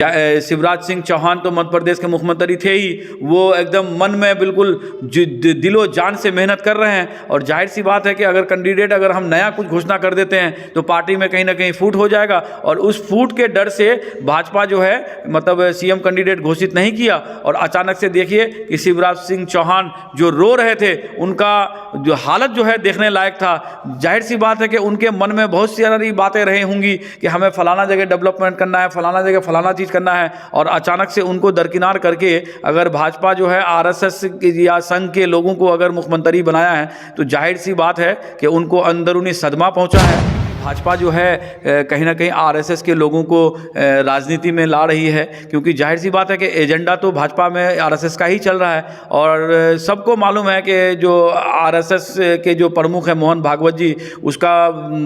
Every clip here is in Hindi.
शिवराज सिंह चौहान तो मध्य प्रदेश के मुख्यमंत्री थे ही, वो एकदम मन में बिल्कुल दिलो जान से मेहनत कर रहे हैं। और जाहिर सी बात है कि अगर हम नया कुछ घोषणा कर देते हैं तो पार्टी में कहीं ना कहीं फूट हो जाएगा। और उस फूट के डर से भाजपा जो है मतलब सीएम कैंडिडेट घोषित नहीं किया। और अचानक से देखिए कि शिवराज सिंह चौहान जो रो रहे थे, उनका जो हालत जो है देखने लायक था। जाहिर सी बात है कि उनके मन में बहुत सारी बातें रही होंगी कि हमें फलाना जगह डेवलपमेंट करना है, फलाना जगह फलाना चीज़ करना है। और अचानक से उनको दरकिनार करके अगर भाजपा जो है आरएसएस या संघ के लोगों को अगर मुख्यमंत्री बनाया है तो जाहिर सी बात है कि उनको अंदरूनी सदमा पहुंचा है। भाजपा जो है कहीं ना कहीं आरएसएस के लोगों को राजनीति में ला रही है, क्योंकि जाहिर सी बात है कि एजेंडा तो भाजपा में आरएसएस का ही चल रहा है। और सबको मालूम है कि जो आरएसएस के जो प्रमुख हैं मोहन भागवत जी, उसका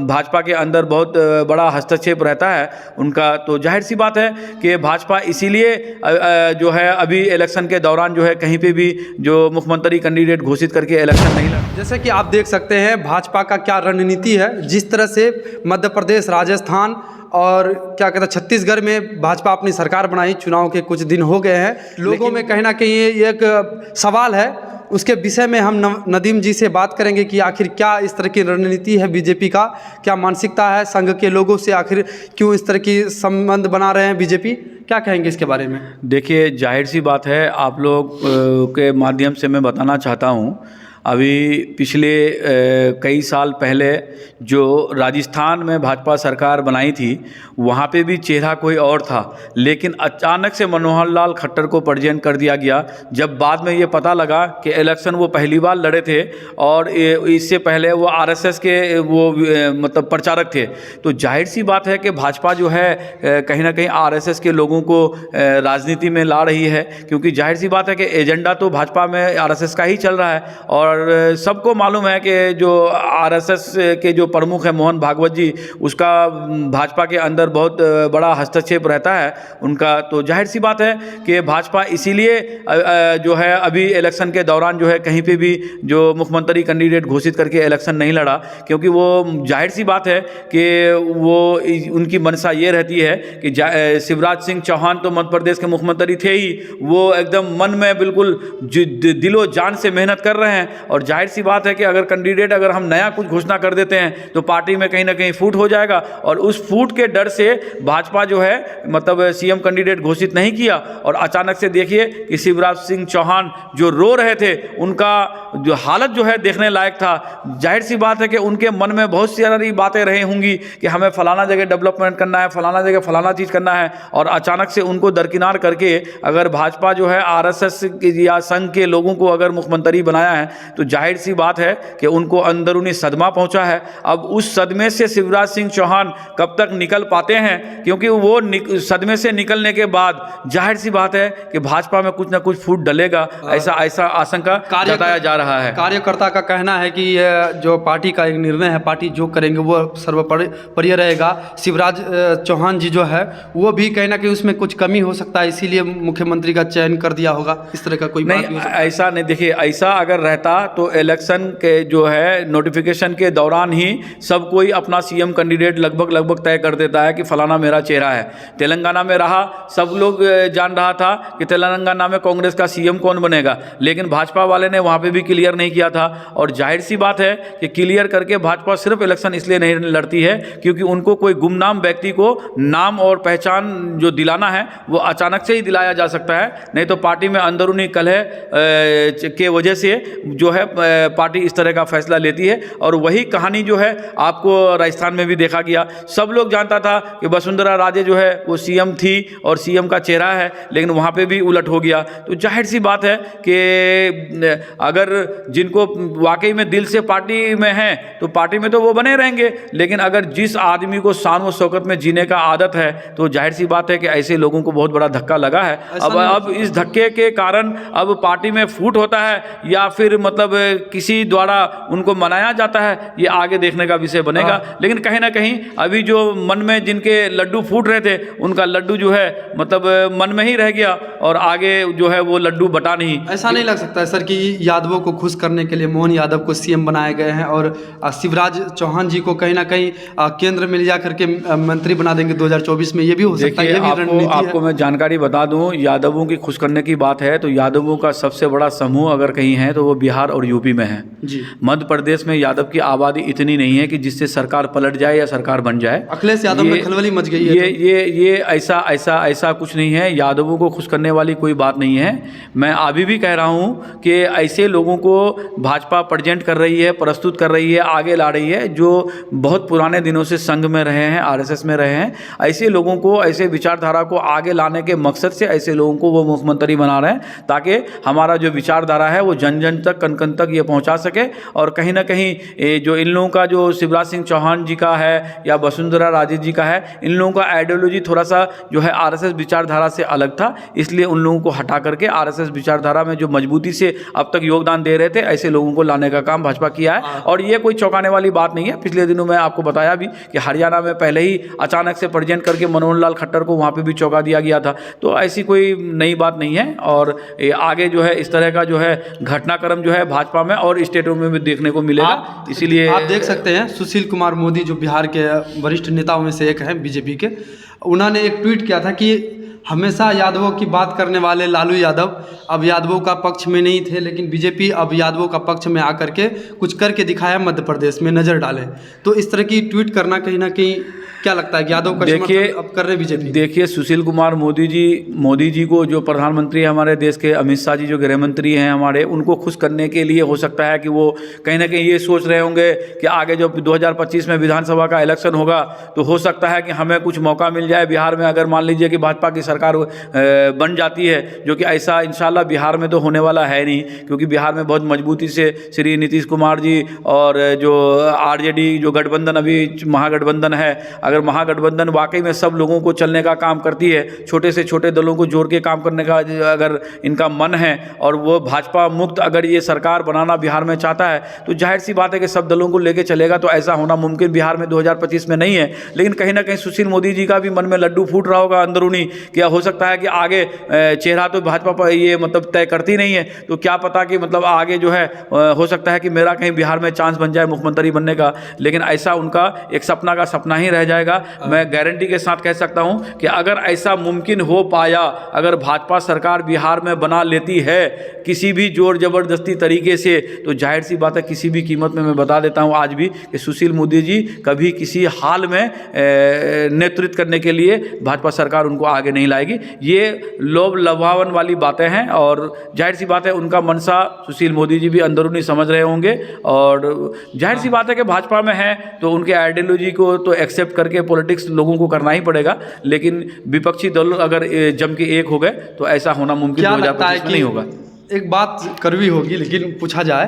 भाजपा के अंदर बहुत बड़ा हस्तक्षेप रहता है उनका। तो जाहिर सी बात है कि भाजपा इसीलिए जो है अभी इलेक्शन के दौरान जो है कहीं पे भी जो मुख्यमंत्री कैंडिडेट घोषित करके इलेक्शन नहीं लड़ा। जैसे कि आप देख सकते हैं भाजपा का क्या रणनीति है, जिस तरह से मध्य प्रदेश, राजस्थान और क्या कहते हैं छत्तीसगढ़ में भाजपा अपनी सरकार बनाई। चुनाव के कुछ दिन हो गए हैं, लोगों में कहीं ना कहीं एक सवाल है। उसके विषय में हम नदीम जी से बात करेंगे कि आखिर क्या इस तरह की रणनीति है बीजेपी का, क्या मानसिकता है संघ के लोगों से, आखिर क्यों इस तरह की संबंध बना रहे हैं बीजेपी, क्या कहेंगे इसके बारे में? देखिए, जाहिर सी बात है, आप लोग के माध्यम से मैं बताना चाहता हूँ, अभी पिछले कई साल पहले जो राजस्थान में भाजपा सरकार बनाई थी वहाँ पे भी चेहरा कोई और था, लेकिन अचानक से मनोहर लाल खट्टर को प्रेजेंट कर दिया गया। जब बाद में ये पता लगा कि इलेक्शन वो पहली बार लड़े थे और इससे पहले वो आरएसएस के वो मतलब प्रचारक थे। तो जाहिर सी बात है कि भाजपा जो है कहीं ना कहीं आरएसएस के लोगों को राजनीति में ला रही है, क्योंकि जाहिर सी बात है कि एजेंडा तो भाजपा में आरएसएस का ही चल रहा है। और सबको मालूम है कि जो आरएसएस के जो प्रमुख हैं मोहन भागवत जी, उसका भाजपा के अंदर बहुत बड़ा हस्तक्षेप रहता है उनका। तो जाहिर सी बात है कि भाजपा इसीलिए जो है अभी इलेक्शन के दौरान जो है कहीं पे भी जो मुख्यमंत्री कैंडिडेट घोषित करके इलेक्शन नहीं लड़ा, क्योंकि वो जाहिर सी बात है कि वो उनकी मंशा ये रहती है कि शिवराज सिंह चौहान तो मध्य प्रदेश के मुख्यमंत्री थे ही, वो एकदम मन में बिल्कुल दिलो जान से मेहनत कर रहे हैं। और जाहिर सी बात है कि अगर हम नया कुछ घोषणा कर देते हैं तो पार्टी में कहीं ना कहीं फूट हो जाएगा। और उस फूट के डर से भाजपा जो है मतलब सीएम कैंडिडेट घोषित नहीं किया। और अचानक से देखिए कि शिवराज सिंह चौहान जो रो रहे थे, उनका जो हालत जो है देखने लायक था। जाहिर सी बात है कि उनके मन में बहुत सारी बातें रही होंगी कि हमें फलाना जगह डेवलपमेंट करना है, फलाना जगह फलाना चीज़ करना है। और अचानक से उनको दरकिनार करके अगर भाजपा जो है आरएसएस या संघ के लोगों को अगर मुख्यमंत्री बनाया है तो जाहिर सी बात है कि उनको अंदरूनी सदमा पहुंचा है। अब उस सदमे से शिवराज सिंह चौहान कब तक निकल पाते हैं, क्योंकि वो सदमे से निकलने के बाद जाहिर सी बात है कि भाजपा में कुछ ना कुछ फूट डलेगा, ऐसा आशंका जताया जा रहा है। कार्यकर्ता का कहना है कि ये जो पार्टी का एक निर्णय है, पार्टी जो करेंगे वो सर्वोपरि रहेगा। शिवराज चौहान जी जो है वो भी कहीं ना कहीं उसमें कुछ कमी हो सकता है, इसीलिए मुख्यमंत्री का चयन कर दिया होगा। इस तरह का कोई नहीं, ऐसा नहीं। देखिए, ऐसा अगर रहता तो इलेक्शन के जो है नोटिफिकेशन के दौरान ही सब कोई अपना सीएम कैंडिडेट लगभग तय कर देता है कि फलाना मेरा चेहरा है। तेलंगाना में रहा, सब लोग जान रहा था कि तेलंगाना में कांग्रेस का सीएम कौन बनेगा, लेकिन भाजपा वाले ने वहाँ पे भी क्लियर नहीं किया था। और जाहिर सी बात है कि क्लियर करके भाजपा सिर्फ इलेक्शन इसलिए नहीं लड़ती है क्योंकि उनको कोई गुमनाम व्यक्ति को नाम और पहचान जो दिलाना है वो अचानक से ही दिलाया जा सकता है, नहीं तो पार्टी में अंदरूनी कलह के वजह से जो है पार्टी इस तरह का फैसला लेती है। और वही कहानी जो है आपको राजस्थान में भी देखा गया। सब लोग जानता था कि वसुंधरा राजे जो है वो सीएम थी और सीएम का चेहरा है, लेकिन वहाँ पे भी उलट हो गया। तो जाहिर सी बात है कि अगर जिनको वाकई में दिल से पार्टी में है तो पार्टी में तो वो बने रहेंगे, लेकिन अगर जिस आदमी को शान व शौकत में जीने का आदत है तो जाहिर सी बात है कि ऐसे लोगों को बहुत बड़ा धक्का लगा है। अब इस धक्के के कारण अब पार्टी में फूट होता है या फिर मतलब किसी द्वारा उनको मनाया जाता है, ये आगे देखने का विषय बनेगा। लेकिन कहीं ना कहीं अभी जो मन में जिनके लड्डू फूट रहे थे, उनका लड्डू जो है मतलब मन में ही रह गया और आगे जो है वो लड्डू बटा नहीं। ऐसा नहीं लग सकता है सर कि यादवों को खुश करने के लिए मोहन यादव को सीएम बनाए गए हैं और शिवराज चौहान जी को कहीं ना कहीं केंद्र में ले जा करके मंत्री बना देंगे 2024 में? ये भी हो सकता है, ये भी रणनीति है। आपको मैं जानकारी बता दूं, यादवों की खुश करने की बात है तो यादवों का सबसे बड़ा समूह अगर कहीं है तो वो बिहार और यूपी में है जी। मध्य प्रदेश में यादव की आबादी इतनी नहीं है कि जिससे सरकार पलट जाए या सरकार बन जाए। अखिलेश यादव में खलबली मच गई है। ये ऐसा कुछ नहीं है। यादवों को खुश करने वाली कोई बात नहीं है। मैं अभी भी कह रहा हूँ कि ऐसे लोगों को भाजपा प्रेजेंट कर रही है, प्रस्तुत कर रही है, आगे ला रही है जो बहुत पुराने दिनों से संघ में रहे हैं, आरएसएस में रहे हैं। ऐसे लोगों को, ऐसे विचारधारा को आगे लाने के मकसद से ऐसे लोगों को वो मुख्यमंत्री बना रहे हैं ताकि हमारा जो विचारधारा है वो जन जन तक, कन कन तक ये पहुंचा सके। और कहीं ना कहीं जो इन लोगों का जो शिवराज सिंह चौहान जी का है या वसुंधरा राजे जी का है, इन लोगों का आइडियोलॉजी थोड़ा सा जो है आरएसएस विचारधारा से अलग था, इसलिए उन लोगों को हटा करके आरएसएस विचारधारा में जो मजबूती से अब तक योगदान दे रहे थे ऐसे लोगों को लाने का काम भाजपा किया है। और ये कोई चौंकाने वाली बात नहीं है। पिछले दिनों में आपको बताया भी कि हरियाणा में पहले ही अचानक से प्रेजेंट करके मनोहर लाल खट्टर को वहाँ पे भी चौंका दिया गया था। तो ऐसी कोई नई बात नहीं है। और आगे जो है इस तरह का जो है घटनाक्रम जो है भाजपा में और स्टेटों में भी देखने को मिलेगा। इसीलिए आप देख सकते हैं सुशील कुमार मोदी जो बिहार के वरिष्ठ नेताओं में से एक हैं बीजेपी के, उन्होंने एक ट्वीट किया था कि हमेशा यादवों की बात करने वाले लालू यादव अब यादवों का पक्ष में नहीं थे, लेकिन बीजेपी अब यादवों का पक्ष में आकर के कुछ करके दिखाया, मध्य प्रदेश में नज़र डालें। तो इस तरह की ट्वीट करना कहीं ना कहीं क्या लगता है कि यादव का समर्थन अब कर रहे बीजेपी? देखिए, सुशील कुमार मोदी जी को जो प्रधानमंत्री हमारे देश के, अमित शाह जी जो गृह मंत्री हैं हमारे, उनको खुश करने के लिए हो सकता है कि वो कहीं ना कहीं ये सोच रहे होंगे कि आगे जब 2025 में विधानसभा का इलेक्शन होगा तो हो सकता है कि हमें कुछ मौका मिल जाए बिहार में, अगर मान लीजिए कि भाजपा की सरकार बन जाती है, जो कि ऐसा इंशाल्लाह बिहार में तो होने वाला है नहीं, क्योंकि बिहार में बहुत मजबूती से श्री नीतीश कुमार जी और जो आरजेडी जो गठबंधन अभी महागठबंधन है, अगर महागठबंधन वाकई में सब लोगों को चलने का काम करती है, छोटे से छोटे दलों को जोड़ के काम करने का अगर इनका मन है और वो भाजपा मुक्त अगर ये सरकार बनाना बिहार में चाहता है, तो जाहिर सी बात है कि सब दलों को लेके चलेगा। तो ऐसा होना मुमकिन बिहार में 2025 में नहीं है। लेकिन कहीं ना कहीं सुशील मोदी जी का भी मन में लड्डू फूट रहा होगा अंदरूनी, क्या हो सकता है कि आगे चेहरा तो भाजपा पर ये मतलब तय करती नहीं है, तो क्या पता कि मतलब आगे जो है हो सकता है कि मेरा कहीं बिहार में चांस बन जाए मुख्यमंत्री बनने का। लेकिन ऐसा उनका एक सपना का सपना ही रह जाएगा। मैं गारंटी के साथ कह सकता हूं कि अगर ऐसा मुमकिन हो पाया, अगर भाजपा सरकार बिहार में बना लेती है किसी भी जोर जबरदस्ती तरीके से, तो जाहिर सी बात है किसी भी कीमत में, मैं बता देता हूं आज भी कि सुशील मोदी जी कभी किसी हाल में नेतृत्व करने के लिए भाजपा सरकार उनको आगे नहीं लाएगी। ये लोभ लभावन वाली बातें हैं और जाहिर सी बात है उनका मनसा सुशील मोदी जी भी अंदरूनी समझ रहे होंगे। और जाहिर सी बात है कि भाजपा में है तो उनके आइडियोलॉजी को तो एक्सेप्ट करके पॉलिटिक्स लोगों को करना ही पड़ेगा। लेकिन विपक्षी दल अगर जम के एक हो गए तो ऐसा होना मुमकिन 2025 में नहीं होगा। एक बात कड़वी होगी लेकिन पूछा जाए,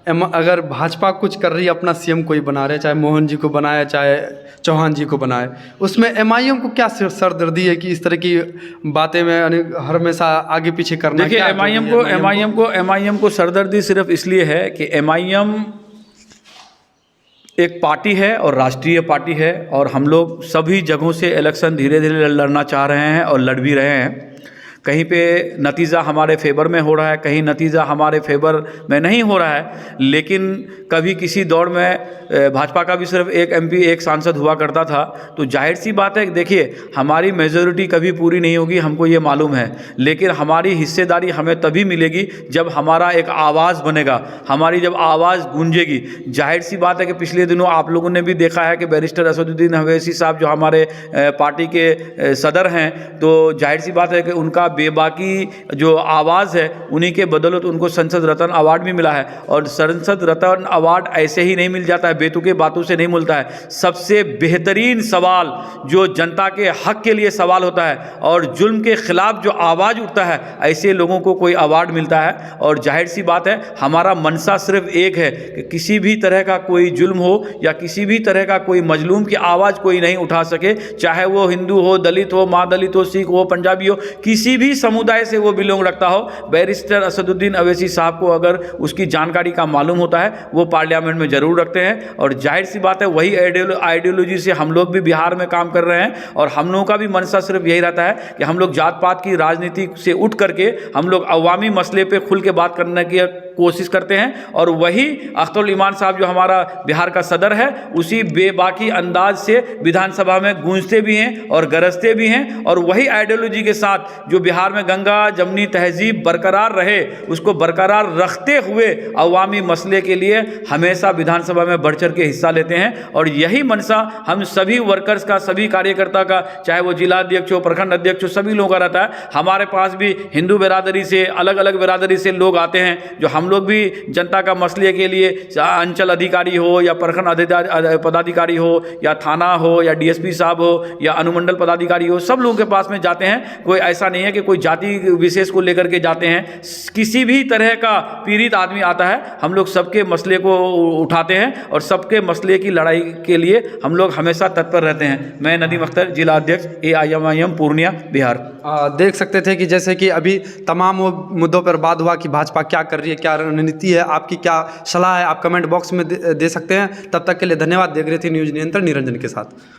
अगर भाजपा कुछ कर रही है, अपना सीएम कोई बना रहे, चाहे मोहन जी को बनाए चाहे चौहान जी को बनाए, उसमें एमआईएम को क्या सरदर्दी है कि इस तरह की बातें में हर हमेशा आगे पीछे करना? देखिए, एमआईएम को सरदर्दी सिर्फ इसलिए है कि एमआईएम एक पार्टी है और राष्ट्रीय पार्टी है, और हम लोग सभी जगहों से इलेक्शन धीरे धीरे लड़ना चाह रहे हैं और लड़ भी रहे हैं। कहीं पे नतीजा हमारे फेवर में हो रहा है, कहीं नतीजा हमारे फेवर में नहीं हो रहा है। लेकिन कभी किसी दौर में भाजपा का भी सिर्फ एक एमपी, एक सांसद हुआ करता था, तो जाहिर सी बात है, देखिए हमारी मेजॉरिटी कभी पूरी नहीं होगी, हमको ये मालूम है। लेकिन हमारी हिस्सेदारी हमें तभी मिलेगी जब हमारा एक आवाज़ बनेगा, हमारी जब आवाज़ गूंजेगी। जाहिर सी बात है कि पिछले दिनों आप लोगों ने भी देखा है कि बैरिस्टर असदुद्दीन अवैसी साहब जो हमारे पार्टी के सदर हैं, तो जाहिर सी बात है कि उनका बेबाकी जो आवाज़ है उन्हीं के बदौलत उनको संसद रत्न अवार्ड भी मिला है। और संसद रत्न अवार्ड ऐसे ही नहीं मिल जाता है, बेतुके बातों से नहीं मिलता है। सबसे बेहतरीन सवाल जो जनता के हक के लिए सवाल होता है और जुल्म के खिलाफ जो आवाज़ उठता है, ऐसे लोगों को कोई अवार्ड मिलता है। और जाहिर सी बात है हमारा मनसा सिर्फ एक है कि किसी भी तरह का कोई जुल्म हो या किसी भी तरह का कोई मजलूम की आवाज़ कोई नहीं उठा सके, चाहे वो हिंदू हो, दलित हो, माँ दलित हो, सिख हो, पंजाबी हो, किसी भी समुदाय से वो बिलोंग रखता हो, बैरिस्टर असदुद्दीन अवैसी साहब को अगर उसकी जानकारी का मालूम होता है वो पार्लियामेंट में ज़रूर रखते हैं। और जाहिर सी बात है वही आइडियोलॉजी से हम लोग भी बिहार में काम कर रहे हैं और हम लोगों का भी मंशा सिर्फ यही रहता है कि हम लोग जात पात की राजनीति से उठ करके हम लोग अवामी मसले पे खुल के बात करने की कोशिश करते हैं। और वही अख्तरुल ईमान साहब जो हमारा बिहार का सदर है उसी बेबाकी अंदाज से विधानसभा में गूंजते भी हैं और गरजते भी हैं। और वही आइडियोलॉजी के साथ जो बिहार में गंगा जमनी तहजीब बरकरार रहे उसको बरकरार रखते हुए अवामी मसले के लिए हमेशा विधानसभा में बढ़ चढ़ के हिस्सा लेते हैं। और यही मनसा हम सभी वर्कर्स का, सभी कार्यकर्ता का, चाहे वो जिला अध्यक्ष हो, प्रखंड अध्यक्ष हो, सभी लोगों का रहता है। हमारे पास भी हिंदू बिरादरी से, अलग अलग बिरादरी से लोग आते हैं जो हम लोग भी जनता का मसले के लिए, अंचल अधिकारी हो या प्रखंड पदाधिकारी हो या थाना हो या डीएसपी साहब हो या अनुमंडल पदाधिकारी हो, सब लोगों के पास में जाते हैं। कोई ऐसा नहीं है कि कोई जाति विशेष को लेकर के जाते हैं। किसी भी तरह का पीड़ित आदमी आता है हम लोग सबके मसले को उठाते हैं और सबके मसले की लड़ाई के लिए हम लोग हमेशा तत्पर रहते हैं। मैं नदीम अख्तर, जिला अध्यक्ष AIMIM पूर्णिया, बिहार। देख सकते थे कि जैसे कि अभी तमाम वो मुद्दों पर बात हुआ कि भाजपा क्या कर रही है, क्या रणनीति है, आपकी क्या सलाह है, आप कमेंट बॉक्स में दे सकते हैं। तब तक के लिए धन्यवाद। देख रहे थे न्यूज़ नियंत्रण निरंजन के साथ।